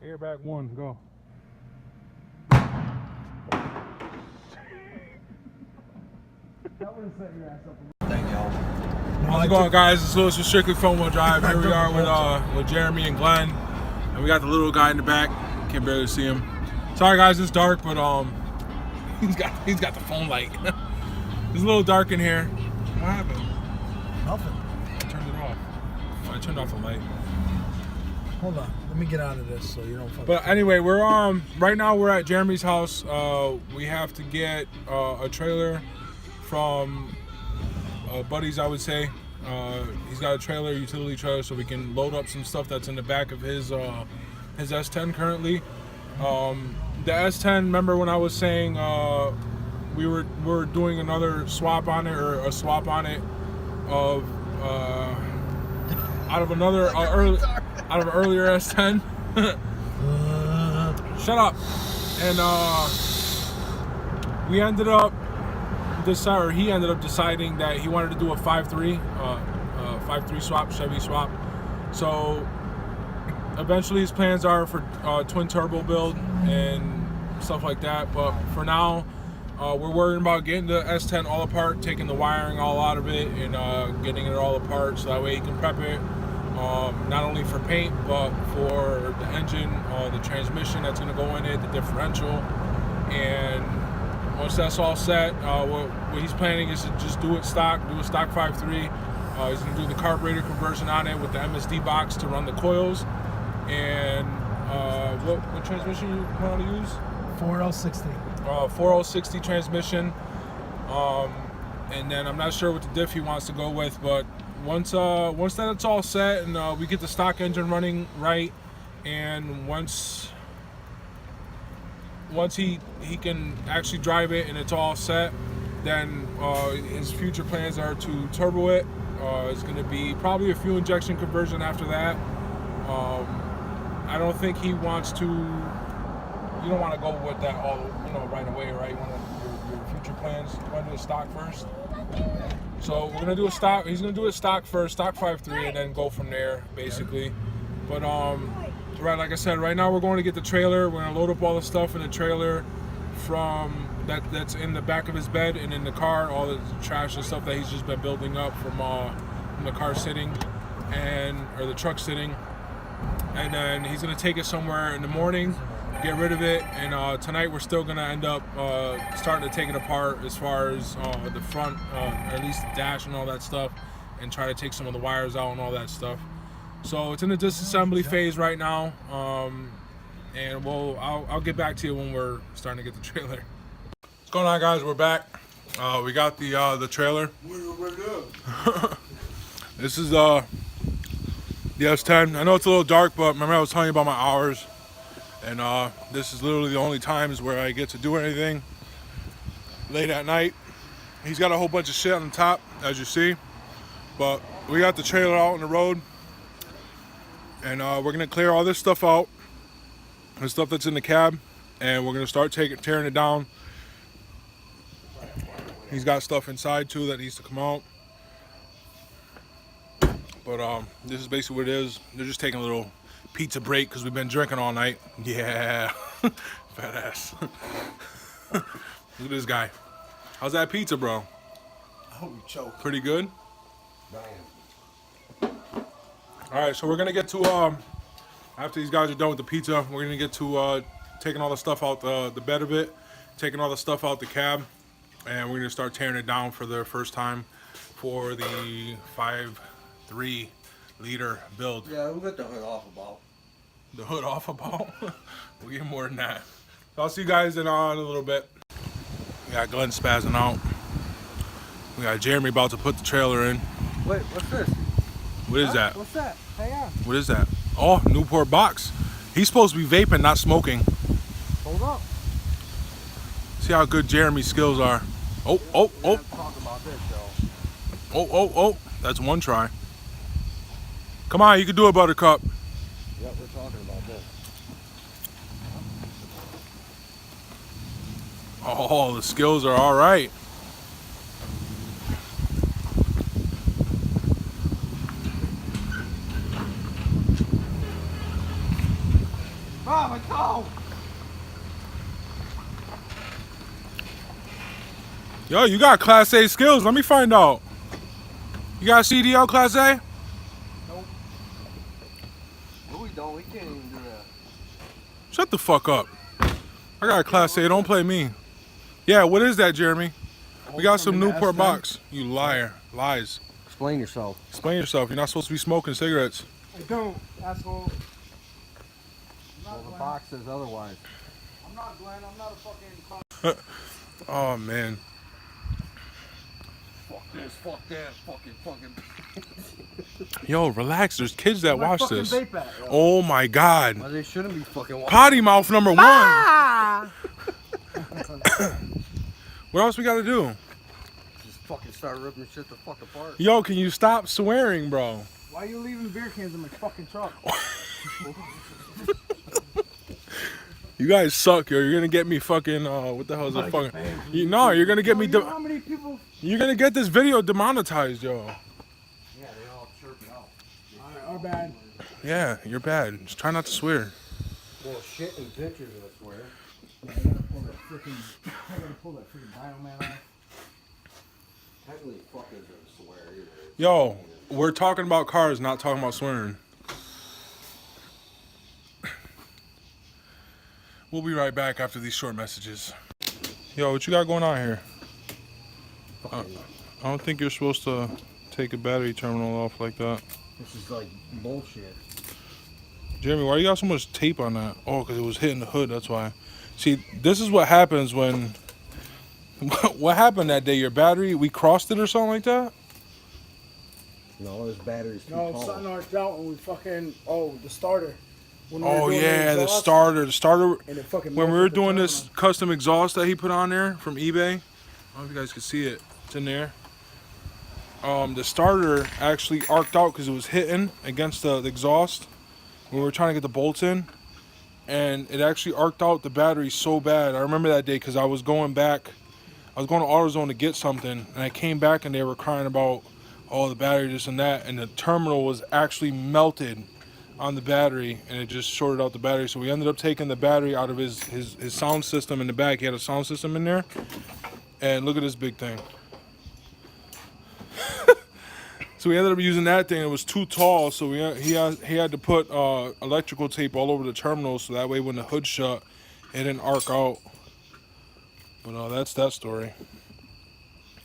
Airbag 1, go. Thank y'all. How's it going, guys? It's Lewis with Strictly Front Wheel Drive. Here we are with Jeremy and Glenn, and we got the little guy in the back. Can't barely see him. Sorry, guys, it's dark, but he's got the phone light. It's a little dark in here. What happened? Nothing. I turned it off. I turned off the light. Hold on. Let me get out of this so you don't. But anyway, we're right now we're at Jeremy's house. We have to get a trailer from buddies, I would say. He's got a trailer, utility trailer, so we can load up some stuff that's in the back of his S10 currently. The S10, remember when I was saying we're doing another swap on it, or a swap on it of out of another out of an earlier S10. Shut up. And he ended up deciding that he wanted to do a 5.3 swap, Chevy swap. So eventually his plans are for twin turbo build and stuff like that. But for now, we're worrying about getting the S10 all apart, taking the wiring all out of it, and getting it all apart so that way he can prep it. Not only for paint, but for the engine, the transmission that's going to go in it, the differential. And once that's all set, what he's planning is to just do a stock 5.3. He's going to do the carburetor conversion on it with the MSD box to run the coils. And what transmission you want to use? 4060. 4060 transmission. And then I'm not sure what the diff he wants to go with, but once that's all set and we get the stock engine running right, and once he can actually drive it and it's all set, then his future plans are to turbo it. It's going to be probably a fuel injection conversion after that. I don't think he wants to. You don't want to go with that all right away, right? You want your future plans. You want to do a stock first. So we're gonna do a stock. He's gonna do a stock first, stock 5.3, and then go from there, basically. But right, like I said, right now we're going to get the trailer. We're gonna load up all the stuff in the trailer from that's in the back of his bed and in the car, all the trash and stuff that he's just been building up from the car sitting or the truck sitting. And then he's gonna take it somewhere in the morning, get rid of it, and tonight we're still gonna end up starting to take it apart as far as the front, or at least the dash and all that stuff, and try to take some of the wires out and all that stuff. So it's in the disassembly phase right now, and I'll get back to you when we're starting to get the trailer. What's going on, guys? We're back. We got the trailer. This is the S10. I know it's a little dark, but remember I was telling you about my hours. And this is literally the only times where I get to do anything late at night. He's got a whole bunch of shit on the top, as you see. But we got the trailer out on the road. And we're going to clear all this stuff out. The stuff that's in the cab. And we're going to start tearing it down. He's got stuff inside, too, that needs to come out. But this is basically what it is. They're just taking a little pizza break because we've been drinking all night. Yeah. Fat ass. Look at this guy. How's that pizza, bro? I hope you choke. Pretty good? Alright, so we're gonna get to after these guys are done with the pizza, we're gonna get to taking all the stuff out the bed of it, taking all the stuff out the cab, and we're gonna start tearing it down for the first time for the 5.3 liter build. Yeah, we'll get the hood off about. The hood off about? We'll get more than that. So I'll see you guys in a little bit. We got Glenn spazzing out. We got Jeremy about to put the trailer in. Wait, what's this? What is that? What's that? Hey, yeah. What is that? Oh, Newport box. He's supposed to be vaping, not smoking. Hold up. See how good Jeremy's skills are. Oh. Talk about this, though. Oh. That's one try. Come on, you can do it, Buttercup. Yep, we're talking about this. Oh, the skills are all right. Ah, my toe! Yo, you got Class A skills. Let me find out. You got CDL Class A? Nope. No, we don't. We can't even do that. Shut the fuck up. I got a Class A. Don't play me. Yeah, what is that, Jeremy? We got some Newport box. You liar. Lies. Explain yourself. Explain yourself. You're not supposed to be smoking cigarettes. I don't, asshole. Well, the box says otherwise. I'm not Glenn. I'm not a fucking. Oh, man. Fuck this, fuck that, fucking. Yo, relax. There's kids that watch this. Vape at, Oh, my God. Well, they shouldn't be fucking watching. Potty mouth number 1. What else we got to do? Just fucking start ripping shit the fuck apart. Yo, can you stop swearing, bro? Why are you leaving beer cans in my fucking truck? You guys suck, yo. You're gonna get me fucking. What the hell is it? Fucking. You're gonna get me. You know how many people? You're gonna get this video demonetized, yo. Yeah, they all chirp it out. Alright, our bad. Yeah, you're bad. Just try not to swear. Well, shit and pictures, I swear. I gotta pull that freaking bioman off. Technically, fuck isn't a swear either. Yo, we're talking about cars, not talking about swearing. We'll be right back after these short messages. Yo, what you got going on here? I don't think you're supposed to take a battery terminal off like that. This is like bullshit. Jeremy, why you got so much tape on that? Oh, because it was hitting the hood, that's why. See, this is what happens when... What happened that day? Your battery, we crossed it or something like that? No, this battery's too No, tall. something arced out and we fucking. Oh, the starter. When we Oh were doing yeah, the exhaust, starter. The starter. And it fucking When we melted were the doing this terminal. custom exhaust that he put on there from eBay, I don't know if you guys can see it. It's in there. The starter actually arced out because it was hitting against the exhaust when we were trying to get the bolts in, and it actually arced out the battery so bad. I remember that day because I was going back. I was going to AutoZone to get something, and I came back and they were crying about, oh, the battery, this and that, and the terminal was actually melted on the battery, and it just shorted out the battery. So we ended up taking the battery out of his sound system in the back. He had a sound system in there, and look at this big thing. So we ended up using that thing. It was too tall, so he had to put electrical tape all over the terminal, so that way when the hood shut, it didn't arc out. But that's that story.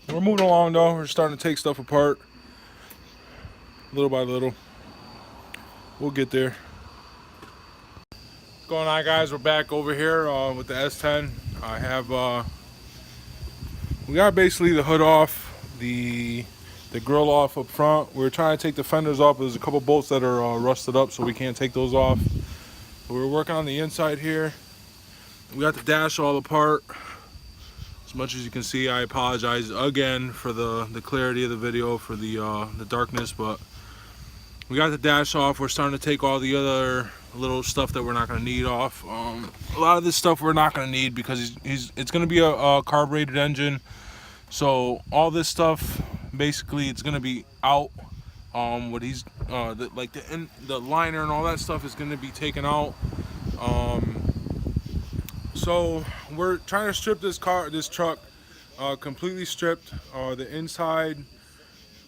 We're moving along though. We're starting to take stuff apart, little by little. We'll get there. What's going on, guys? We're back over here with the S10. I have we got basically the hood off, the grill off up front. We're trying to take the fenders off, but there's a couple bolts that are rusted up, so we can't take those off. But we're working on the inside here. We got the dash all apart. As much as you can see, I apologize again for the clarity of the video, for the darkness, but we got the dash off. We're starting to take all the other little stuff that we're not going to need off. A lot of this stuff we're not going to need because it's going to be a carbureted engine. So all this stuff, basically, it's going to be out. What he's the liner and all that stuff is going to be taken out. So we're trying to strip this truck completely stripped. The inside,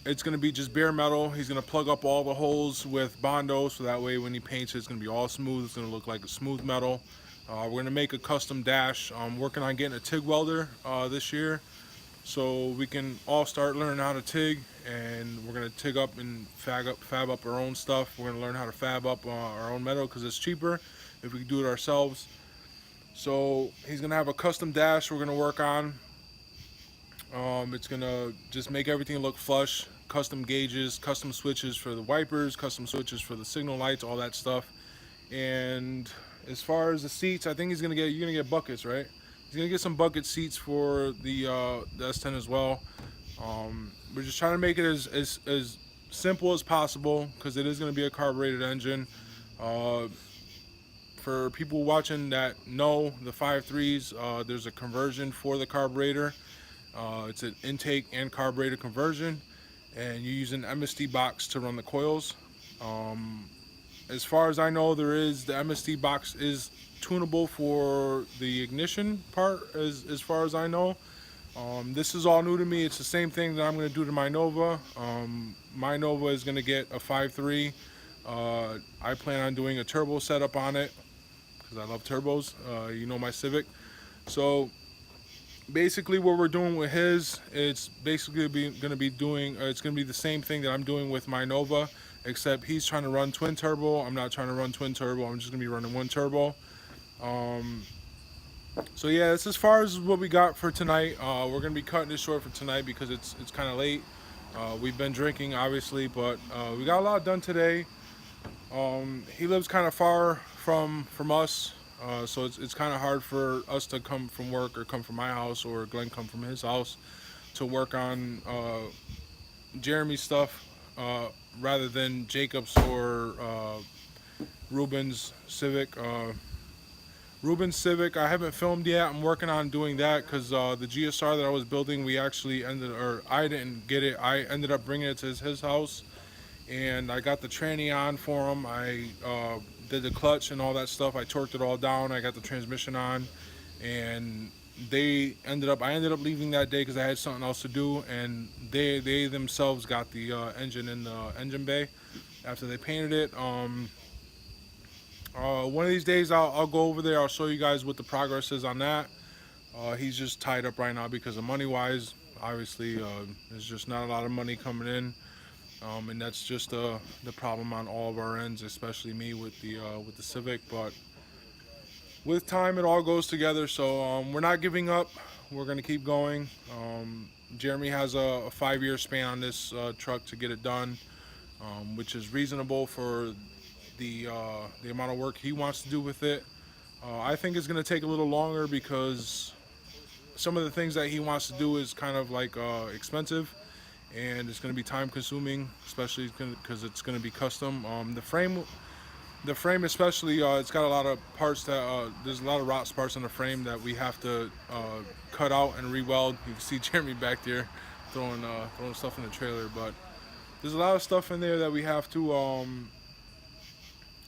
it's going to be just bare metal. He's going to plug up all the holes with Bondo, so that way when he paints it, it's going to be all smooth. It's going to look like a smooth metal. We're going to make a custom dash. I'm working on getting a TIG welder this year, so we can all start learning how to TIG, and we're going to TIG up and fab up our own stuff. We're going to learn how to fab up our own metal because it's cheaper if we can do it ourselves. So he's going to have a custom dash we're going to work on. It's going to just make everything look flush. Custom gauges, custom switches for the wipers, custom switches for the signal lights, all that stuff. And as far as the seats, I think you're going to get buckets, right? He's going to get some bucket seats for the S10 as well. We're just trying to make it as simple as possible because it is going to be a carbureted engine. For people watching that know the 5.3s, there's a conversion for the carburetor. It's an intake and carburetor conversion, and you use an MSD box to run the coils. as far as I know, the MST box is tunable for the ignition part, as far as I know. This is all new to me. It's the same thing that I'm going to do to my Nova. My Nova is going to get a 5.3. I plan on doing a turbo setup on it because I love turbos. You know my Civic. So basically what we're doing with his, it's basically going to be doing, it's going to be the same thing that I'm doing with my Nova, except he's trying to run twin turbo. I'm not trying to run twin turbo. I'm just going to be running one turbo. So yeah, that's as far as what we got for tonight. We're going to be cutting this short for tonight because it's kind of late. We've been drinking, obviously, but we got a lot done today. He lives kind of far from us. So it's kind of hard for us to come from work or come from my house or Glenn come from his house to work on Jeremy's stuff rather than Jacob's or Ruben's Civic. Ruben's Civic, I haven't filmed yet. I'm working on doing that because the GSR that I was building, I didn't get it. I ended up bringing it to his house, and I got the tranny on for him. I did the clutch and all that stuff. I torqued it all down. I got the transmission on, and I ended up leaving that day because I had something else to do, and they themselves got the engine in the engine bay after they painted it. One of these days I'll go over there. I'll show you guys what the progress is on that. He's just tied up right now because of money wise. Obviously there's just not a lot of money coming in. And that's just the problem on all of our ends, especially me with the Civic. But with time, it all goes together. So we're not giving up. We're gonna keep going. Jeremy has a 5-year span on this truck to get it done, which is reasonable for the amount of work he wants to do with it. I think it's gonna take a little longer because some of the things that he wants to do is kind of like expensive. And it's going to be time consuming, especially because it's going to be custom. The frame especially, it's got a lot of parts that, there's a lot of rot parts on the frame that we have to cut out and re-weld. You can see Jeremy back there throwing stuff in the trailer, but there's a lot of stuff in there that we have to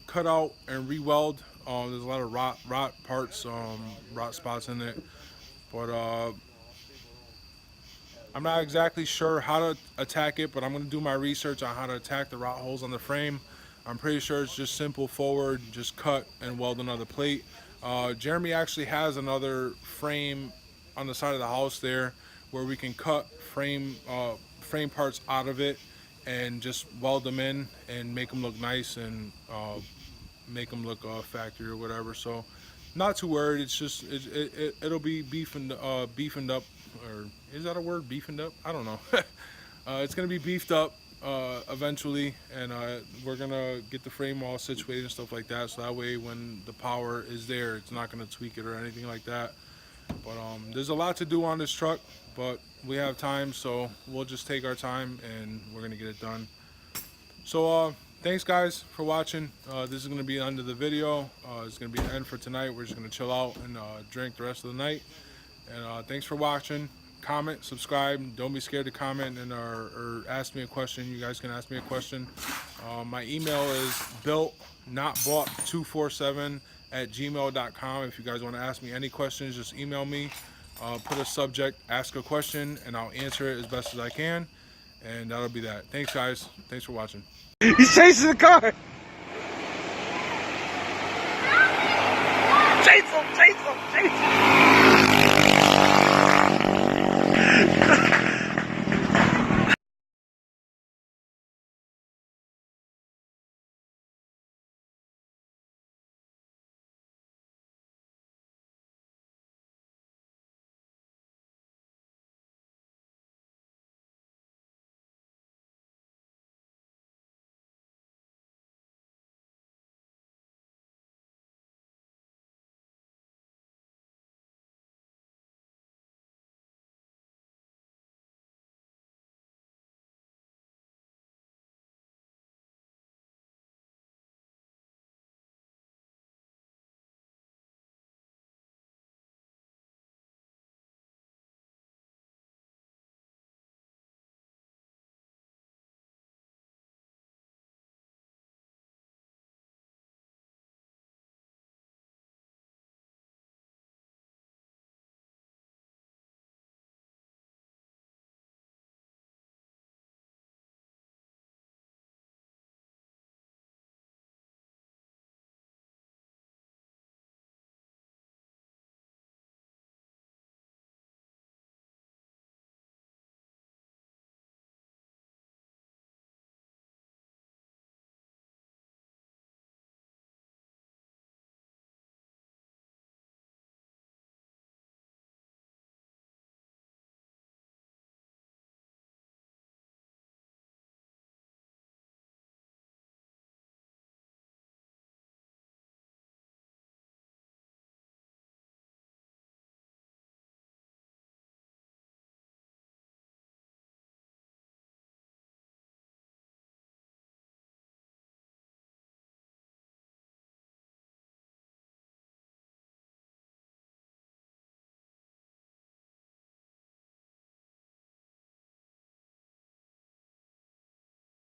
cut out and re-weld. There's a lot of rot parts, rot spots in it, but I'm not exactly sure how to attack it, but I'm going to do my research on how to attack the rot holes on the frame. I'm pretty sure it's just simple forward, just cut and weld another plate. Jeremy actually has another frame on the side of the house there where we can cut frame parts out of it and just weld them in and make them look nice and make them look factory or whatever. So not too worried. It's just it'll be beefened up. Or is that a word, beefened up? I don't know. It's gonna be beefed up eventually, and we're gonna get the frame all situated and stuff like that, so that way when the power is there, it's not gonna tweak it or anything like that. But there's a lot to do on this truck, but we have time, so we'll just take our time and we're gonna get it done. So thanks guys for watching. This is gonna be the end of the video. It's gonna be the end for tonight. We're just gonna chill out and drink the rest of the night. And thanks for watching. Comment, subscribe. Don't be scared to comment and or ask me a question. You guys can ask me a question. My email is builtnotbought247@gmail.com. If you guys want to ask me any questions, just email me. Put a subject, ask a question, and I'll answer it as best as I can. And that'll be that. Thanks guys. Thanks for watching. He's chasing the car.